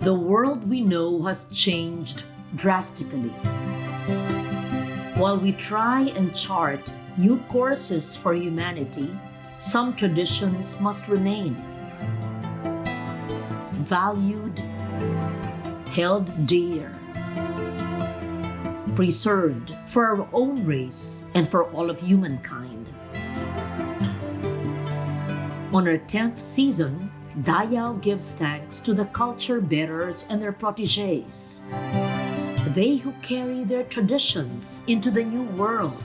The world we know has changed drastically. While we try and chart new courses for humanity, some traditions must remain. Valued, held dear, preserved for our own race and for all of humankind. On our 10th season, Dayaw gives thanks to the culture bearers and their protégés, they who carry their traditions into the new world.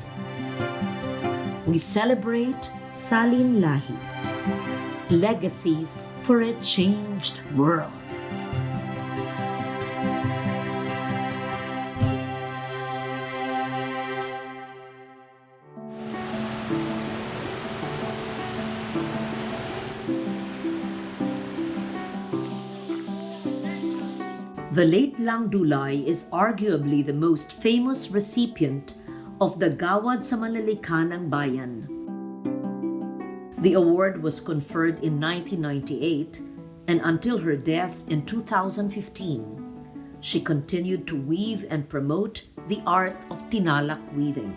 We celebrate Salin Lahi, Legacies for a Changed World. The late Lang Dulay is arguably the most famous recipient of the Gawad sa Manlilikanang Bayan. The award was conferred in 1998, and until her death in 2015, she continued to weave and promote the art of tinalak weaving.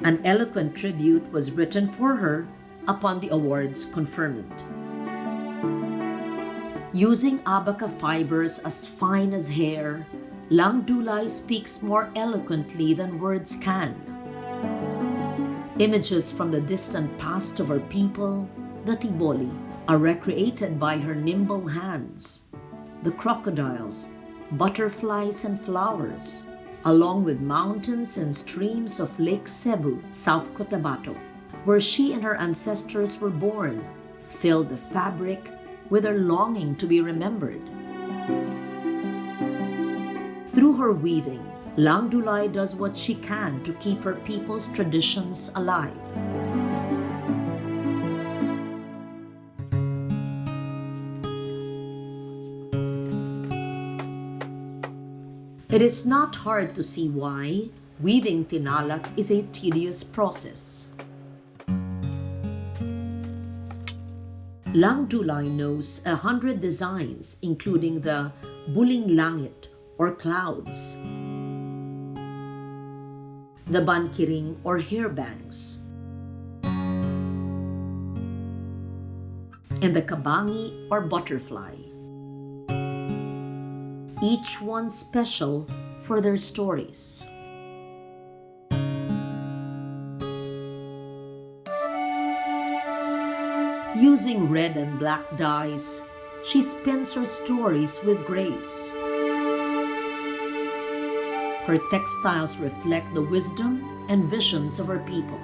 An eloquent tribute was written for her upon the award's conferment. Using abaca fibers as fine as hair, Lang Dulay speaks more eloquently than words can. Images from the distant past of her people, the Tiboli, are recreated by her nimble hands. The crocodiles, butterflies, and flowers, along with mountains and streams of Lake Cebu, South Cotabato, where she and her ancestors were born, filled the fabric with her longing to be remembered. Through her weaving, Lang Dulay does what she can to keep her people's traditions alive. It is not hard to see why weaving tinalak is a tedious process. Lang Dulay knows 100 designs, including the buling langit or clouds, the bankiring or hair bangs, and the kabangi or butterfly, each one special for their stories. Using red and black dyes, she spins her stories with grace. Her textiles reflect the wisdom and visions of her people.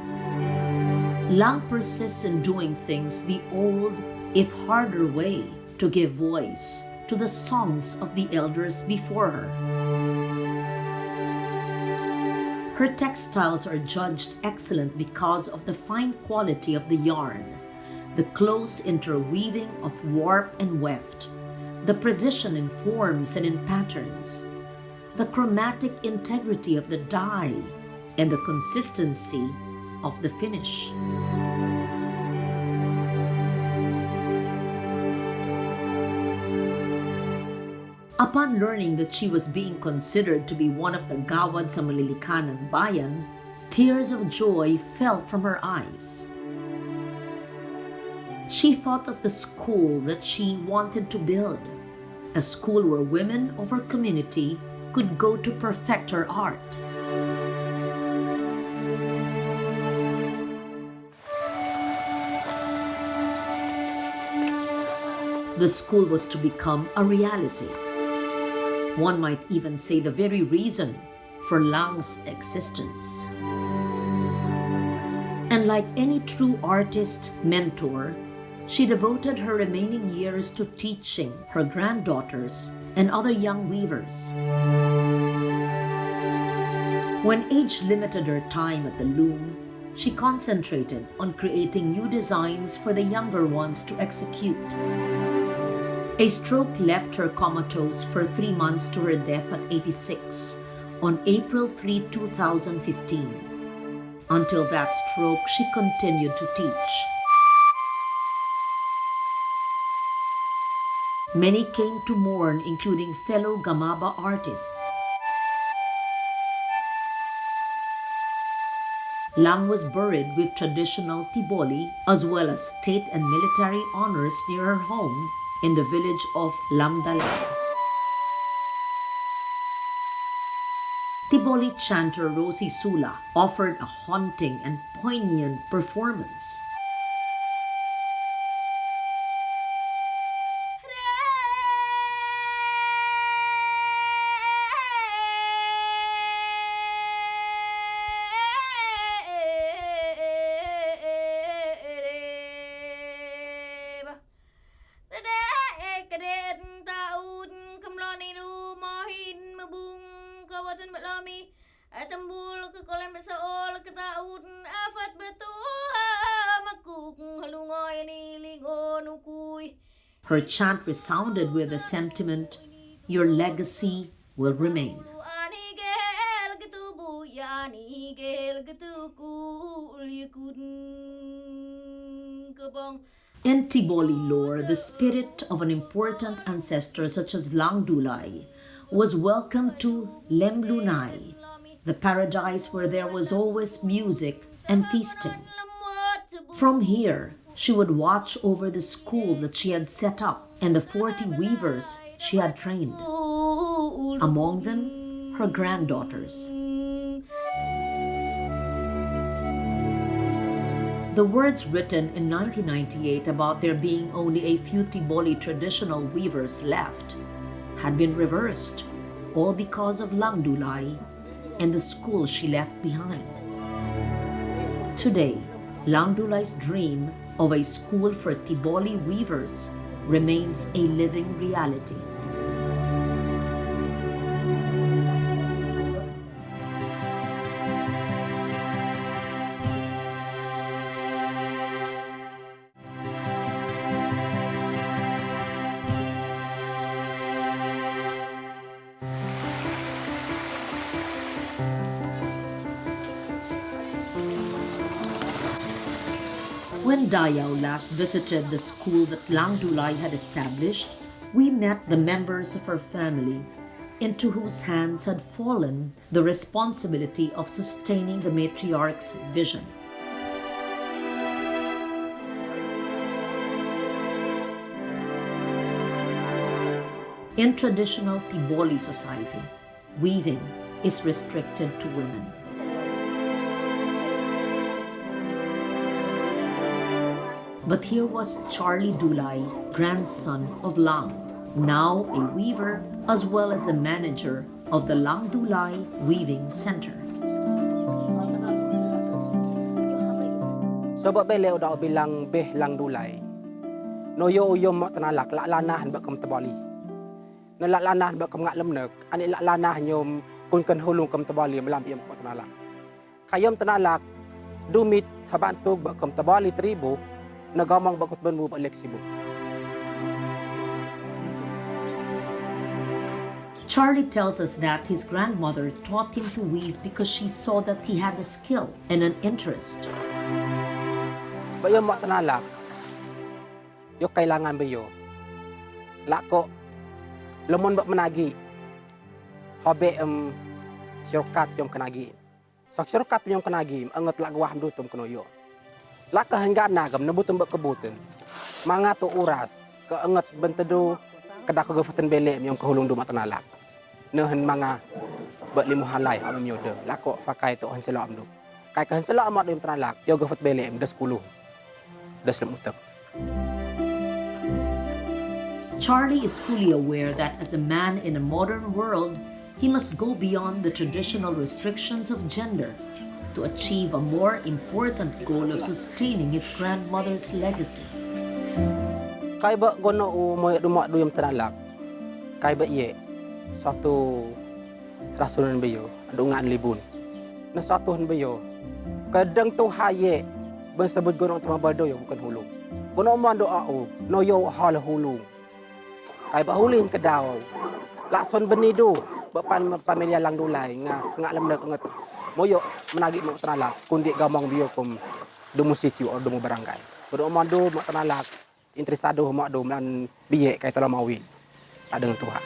Lang persists in doing things the old, if harder way, to give voice to the songs of the elders before her. Her textiles are judged excellent because of the fine quality of the yarn, the close interweaving of warp and weft, the precision in forms and in patterns, the chromatic integrity of the dye, and the consistency of the finish. Upon learning that she was being considered to be one of the Gawad sa Manlilikanang Bayan, tears of joy fell from her eyes. She thought of the school that she wanted to build, a school where women of her community could go to perfect her art. The school was to become a reality. One might even say the very reason for Lang's existence. And like any true artist mentor, she devoted her remaining years to teaching her granddaughters and other young weavers. When age limited her time at the loom, she concentrated on creating new designs for the younger ones to execute. A stroke left her comatose for 3 months to her death at 86 on April 3, 2015. Until that stroke, she continued to teach. Many came to mourn, including fellow Gamaba artists. Lang was buried with traditional tiboli as well as state and military honors near her home in the village of Lamdalay. Tiboli chanter Rosie Sula offered a haunting and poignant performance. Her chant resounded with the sentiment, "Your legacy will remain." In Tiboli lore, the spirit of an important ancestor such as Lang Dulay was welcomed to Lemlunay, the paradise where there was always music and feasting. From here, she would watch over the school that she had set up and the 40 weavers she had trained. Among them, her granddaughters. The words written in 1998 about there being only a few Tiboli traditional weavers left had been reversed, all because of Lang Dulay and the school she left behind. Today, Lang Dulay's dream of a school for Tiboli weavers remains a living reality. When Dayaw last visited the school that Lang Dulay had established, we met the members of her family, into whose hands had fallen the responsibility of sustaining the matriarch's vision. In traditional Tiboli society, weaving is restricted to women. But here was Charly Dulay, grandson of Lang, now a weaver as well as the manager of the Lang Dulay Weaving Center. Sebab beliau dah bilang beh Lang Dulay. Noyo uyom mak tanalak lak lanahan bak kem tebali. Na lak lanahan bak kem ngak lemnek, ani lak lanah nyom kun kan hulung kem tebali melam iam mak tanalak. Kayom tanalak dumit habantu bak kem tebali tribu nagamang bakot banmu bak leksibu. Charly tells us that his grandmother taught him to weave because she saw that he had a skill and an interest. Bayo mak tanalak, yo kailangan bayo. Lako, lemon bak menagi, hobe syurkat yom kenagi. Sak syurkat yom kenagi, angat lak wah mdutum kenoyo. Laka hingga nagam nabutum bak kebutin. Manga tu uras, keengat bentedu kedak kegafatan belek yang kehulung du mak tanalak. Nehen manga bak limu halai am nyode. Lako fakai tu han selam du. Kai kan selam mak du tanalak, yo gafat belek das 10. Das lemutak. Charly is fully aware that as a man in a modern world, he must go beyond the traditional restrictions of gender to achieve a more important goal of sustaining his grandmother's legacy. Kai ba gono mo dumak du yang tanalak. Kai ba ye satu rasulan bayo adu ngan libun. Na satu han bayo kadang tu haye ben sebut gono tama baldo yo bukan hulung. Gono man doa o no yo hal hulung. Kai ba hulin kedaw. Lakson benidu ba pamilya Lang Dulay nga ngak lemnek ngat moyo menagi mak tanalak kundi gamang biyo kum dumu situ or dumu barangay. Gono man do mak tanalak interesado humak do melan biye kay tala mawi adeng tua.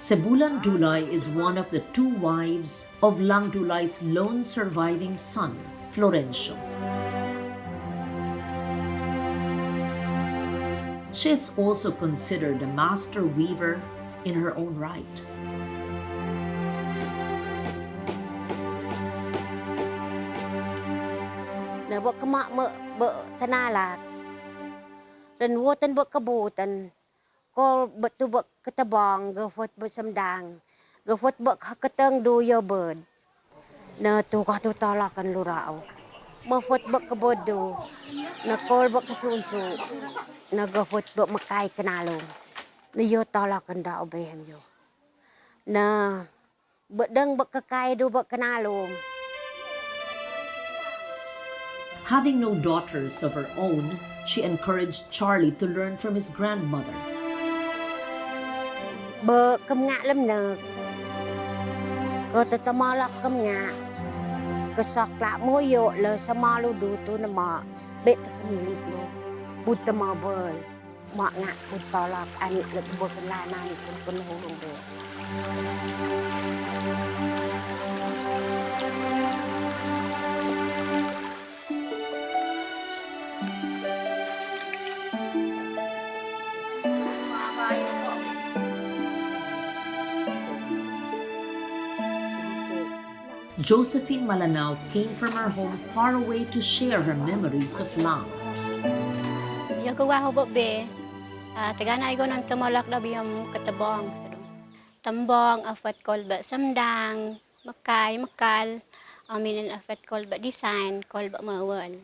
Sebulan Dulay is one of the two wives of Lang Dulay's lone surviving son, Florencio. She is also considered a master weaver in her own right. Na buat kemak tenalak dan wotan buat kebutan kol betu buat ketebang gafot buat semdang gafot buat keteng do ya bird na tu katu talakan lurau bafot buat kebodo na kol buat kesunsu na gafot buat makai kenalong na yo talakan da obehem yo na bedeng buat kekai do buat kenalong. Having no daughters of her own, she encouraged Charly to learn from his grandmother. Kem ngak lem nek. Ko tetamalak kem ngak. Kesak lak moyo le samalu du tu nama bet fanilit lo. Buta mabel. Mak ngak butalak anik le berkelanan pun hulung be. Josephine Malanao came from her home far away to share her memories of Lang. Yang kuah hubuk be, teganai ko nang tumalak na biyam katabong. Tambong afat kolba samdang, makal, aminin afat kolba design, kolba mawal.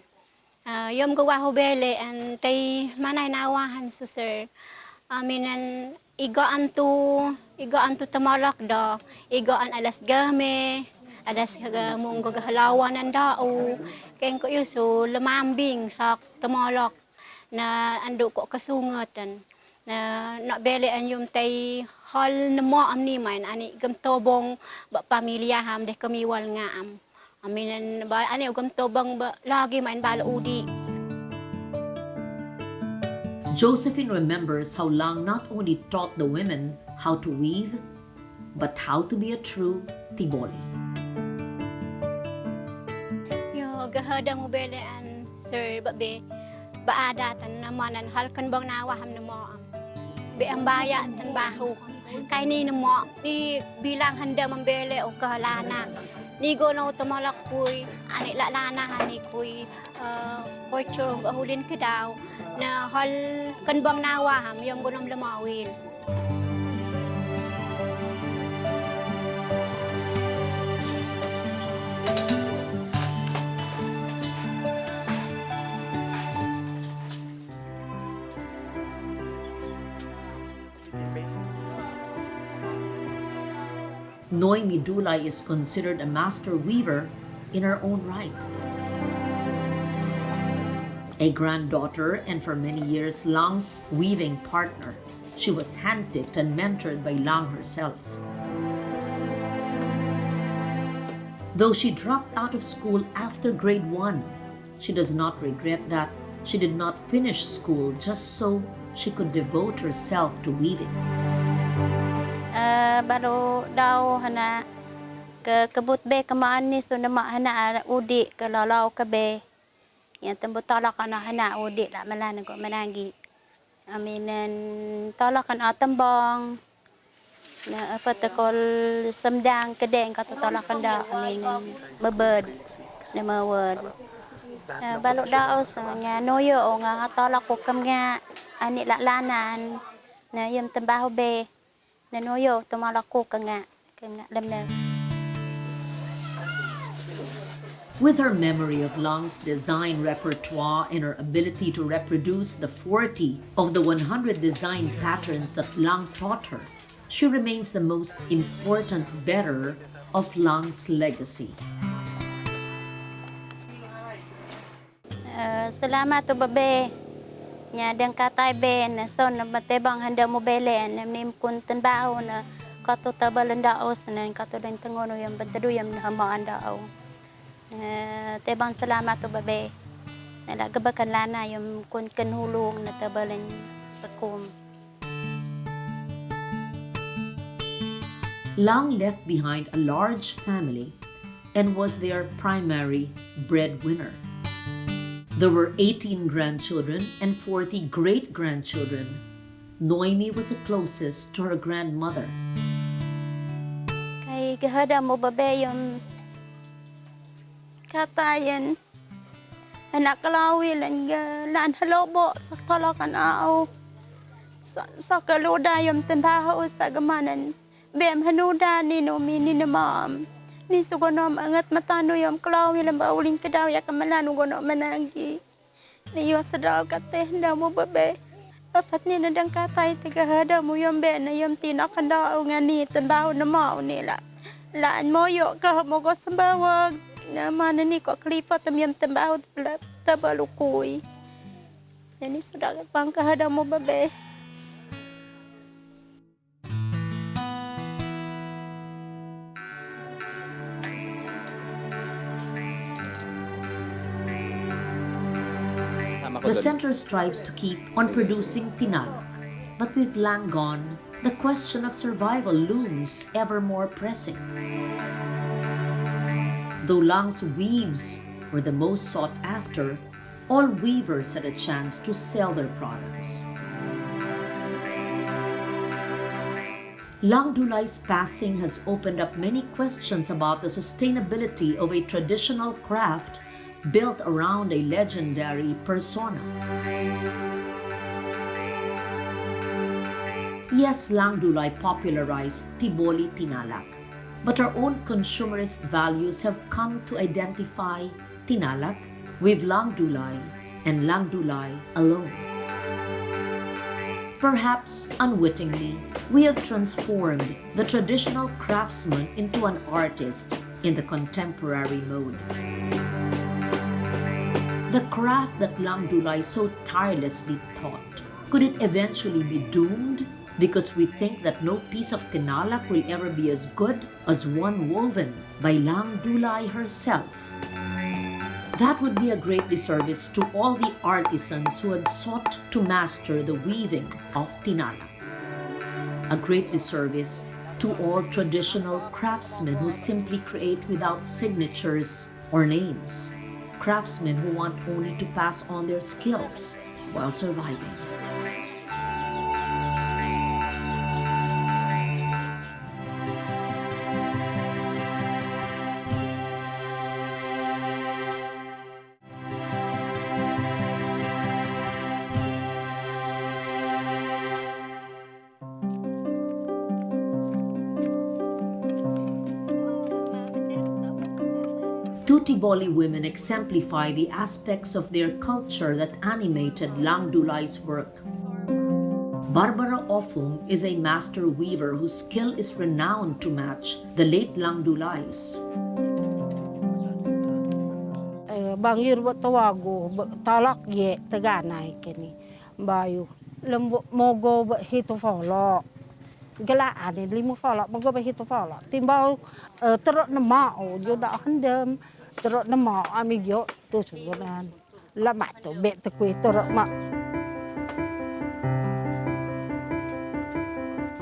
Yom kuah hubele an tay manay nawahan so sir. Aminan igaan tu tumalak do, igaan alas game. Adas mong gagahalawan ng dao. Kaya ko yuso lumambing sa tumalok na ando ko kasungatan. Na nabelian yung tay hal na mo amni man ani gamtobong ba pamilya ham de kamiwal nga am. Aminan ba ani gamtobong ba lagi man bala udi. Josephine remembers how Lang not only taught the women how to weave, but how to be a true tiboli. Gahada mo belaan sir babe baadatan namanan halkan bang nawaham na mo be ang baya tan baho kay ni mo ni bilang handa mambele o kahalana ni go na tumalak puy ani lalana hani kuy kocho bahulin ka daw na hal kan bang nawaham yung gunam lamawil. Noemi Dulay is considered a master weaver in her own right. A granddaughter and for many years Lang's weaving partner, she was handpicked and mentored by Lang herself. Though she dropped out of school after grade 1, she does not regret that she did not finish school just so she could devote herself to weaving. Baru daw hana kebut be kemaan ni so nama hana udi ke lalau ke be yang tembut tolak ana hana udi la malan ko managi aminan tolakan atambang na apa tekol semdang kedeng kata tolakan da aminan bebed na mawad balok daos nga noyo nga tolak ko kam nga ani la lanan na yem tembaho be Nanoyo, tumalako ka nga lamna. With her memory of Lang's design repertoire and her ability to reproduce the 40 of the 100 design patterns that Lang taught her, she remains the most important bearer of Lang's legacy. Salamat to babe. Nya dang katay ben na son na matebang handa mo belen nim kun tanbaho na kato tabalan daos na kato dan tengono yang bantadu yang hamaan dao Tebang salamat to babe. Nalagabakan lana yung kun kanhulong na tabalan bakum. Lang left behind a large family and was their primary breadwinner. There were 18 grandchildren and 40 great-grandchildren. Noemi was the closest to her grandmother. Kay gahada mo babe yung katayan. Anak kalawilan lan halobo sa kalakan aaw. Sa kaluda yung tembaho sa gamanan. Bem hanuda ni Noemi ni namam. Ni sugonom angat matano yung kalawilan ba uling kadaw ya kamalan ugono mananggi. Niyo sa daw kate daw mo babe. Papat ni nadang katay tagahada mo yung ben na yung tinakan daw nga ni tembaho na mao nila. Laan mo yo ka mo ko sambawag. Na mana ni ko klipot yung tembaho tabalukoy. Yani sudah pang kahada mo babe. The center strives to keep on producing tinalak, but with Lang gone, the question of survival looms ever more pressing. Though Lang's weaves were the most sought after, all weavers had a chance to sell their products. Lang Dulay's passing has opened up many questions about the sustainability of a traditional craft built around a legendary persona. Yes, Lang Dulay popularized Tiboli Tinalak, but our own consumerist values have come to identify Tinalak with Lang Dulay and Lang Dulay alone. Perhaps unwittingly, we have transformed the traditional craftsman into an artist in the contemporary mode. The craft that Lang Dulay so tirelessly taught, could it eventually be doomed because we think that no piece of tinalak will ever be as good as one woven by Lang Dulay herself? That would be a great disservice to all the artisans who had sought to master the weaving of tinalak. A great disservice to all traditional craftsmen who simply create without signatures or names. Craftsmen who want only to pass on their skills while surviving. Two Tiboli women exemplify the aspects of their culture that animated Lang Dulay's work. Barbara Offum is a master weaver whose skill is renowned to match the late Lang Dulay's. Bangir ba tawago, talak ye taganay kini. Bayo, lembo mogo ba hito follow. Galaan ni limo follow, mogo ba hito follow. Timbaw terok na mao, yo da handem. Terok na mao amigyo to sunan. Lamat to bet to kwe terok ma.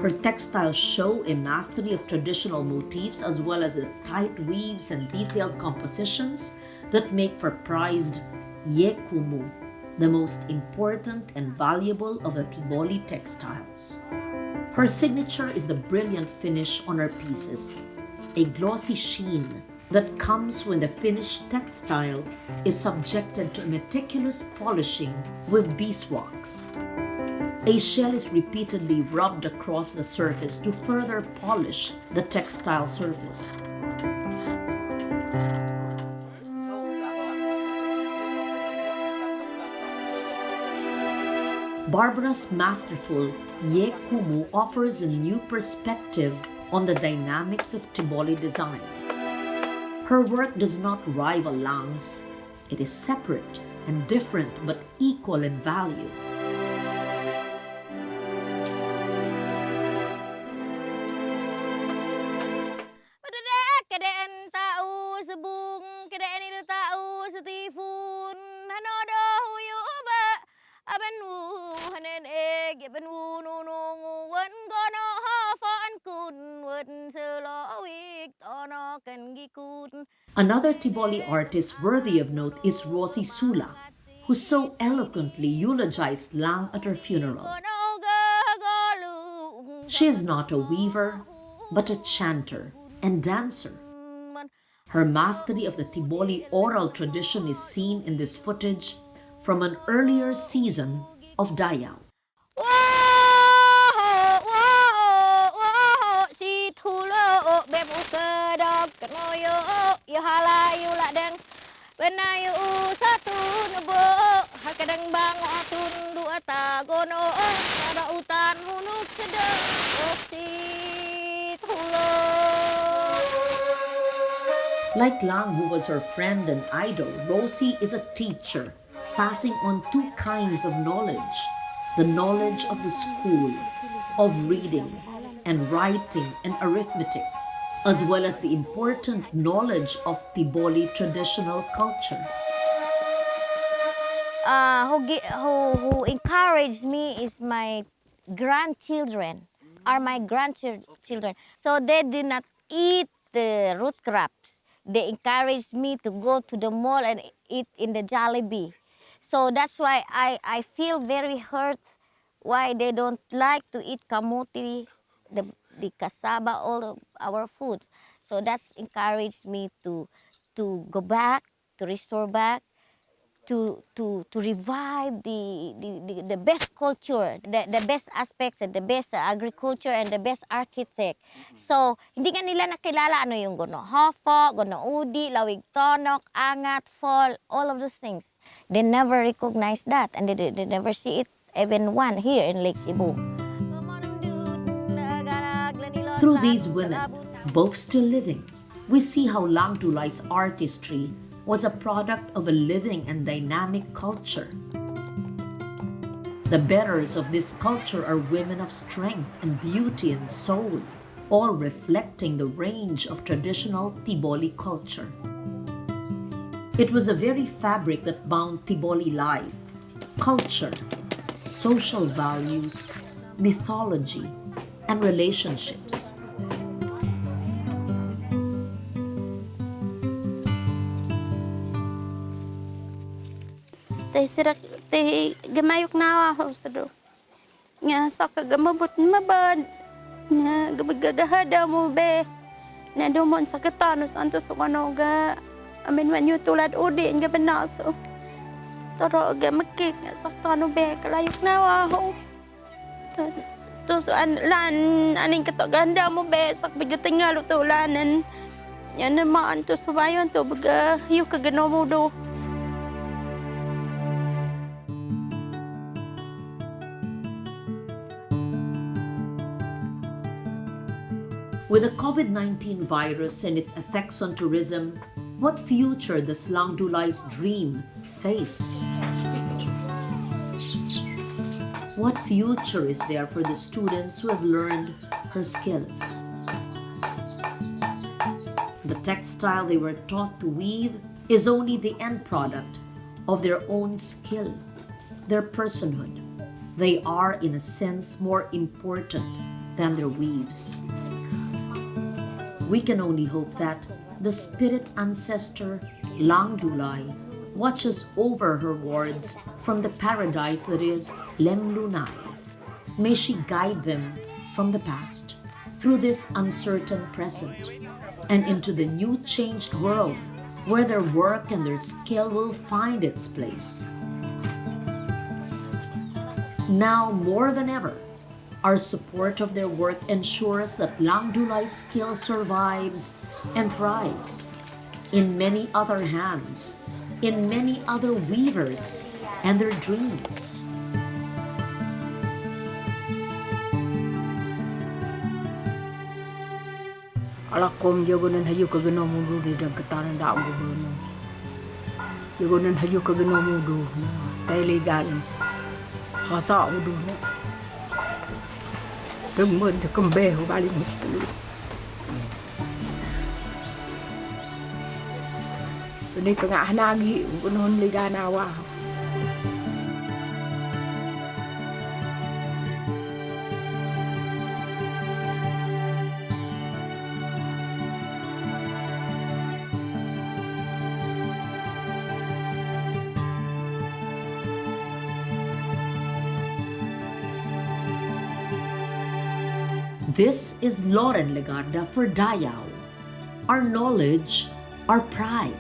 Her textiles show a mastery of traditional motifs as well as the tight weaves and detailed compositions that make for prized yekumu, the most important and valuable of the Tiboli textiles. Her signature is the brilliant finish on her pieces, a glossy sheen that comes when the finished textile is subjected to meticulous polishing with beeswax. A shell is repeatedly rubbed across the surface to further polish the textile surface. Barbara's masterful Ye Kumu offers a new perspective on the dynamics of Tiboli design. Her work does not rival Lang's. It is separate and different but equal in value. Kadaan tao subong kadaan Another Tiboli artist worthy of note is Rosie Sula, who so eloquently eulogized Lang at her funeral. She is not a weaver, but a chanter and dancer. Her mastery of the Tiboli oral tradition is seen in this footage from an earlier season of Dayaw. Like Lang, who was her friend and idol, Rosie is a teacher, passing on two kinds of knowledge: the knowledge of the school, of reading and writing and arithmetic, as well as the important knowledge of Tiboli traditional culture. Who encouraged me is my grandchildren, are my grandchildren. So they did not eat the root crops. They encouraged me to go to the mall and eat in the Jollibee. So that's why I feel very hurt why they don't like to eat kamuti, the cassava, all of our foods. So that's encouraged me to go back, to restore back, to revive the best culture, the best aspects and the best agriculture and the best architect. So, hindi nga nila nakilala ano yung gono hofo, gono udi, lawig tonok, angat, fall, all of those things. They never recognize that and they never see it even one here in Lake Cebu. Through these women, both still living, we see how Lang Dulay's artistry was a product of a living and dynamic culture. The bearers of this culture are women of strength and beauty and soul, all reflecting the range of traditional Tiboli culture. It was the very fabric that bound Tiboli life, culture, social values, mythology, and relationships. Tay sirak tay gamayok na ako sa do. Nga sa kagamabot mabad. Nga gabagagahada mo be. Na dumon sa katanos anto sa kanoga. Amin man yung tulad udi nga banaso. Taro ga makik nga sa tano be kalayok na ako. To so aning kataganda mo be sak bigatingalo to lanan. Yan naman to sa bayon to baga yung kagano mo do. With the COVID-19 virus and its effects on tourism, what future does Lang Dulay's dream face? What future is there for the students who have learned her skill? The textile they were taught to weave is only the end product of their own skill, their personhood. They are, in a sense, more important than their weaves. We can only hope that the spirit ancestor Lang Dulay watches over her wards from the paradise that is Lemlunay. May she guide them from the past through this uncertain present and into the new changed world where their work and their skill will find its place. Now more than ever, our support of their work ensures that Lang Dulay's skill survives and thrives in many other hands, in many other weavers and their dreams. Alakom yagonan hayu kagano mudu di dag katanan da goberno. Yagonan hayu kagano mudu na legal. Hasa mudu na. Kemudian kembali balik mesti. Ini tengah nagi penuh ligana wah. This is Loren Legarda for Dayaw. Our knowledge, our pride.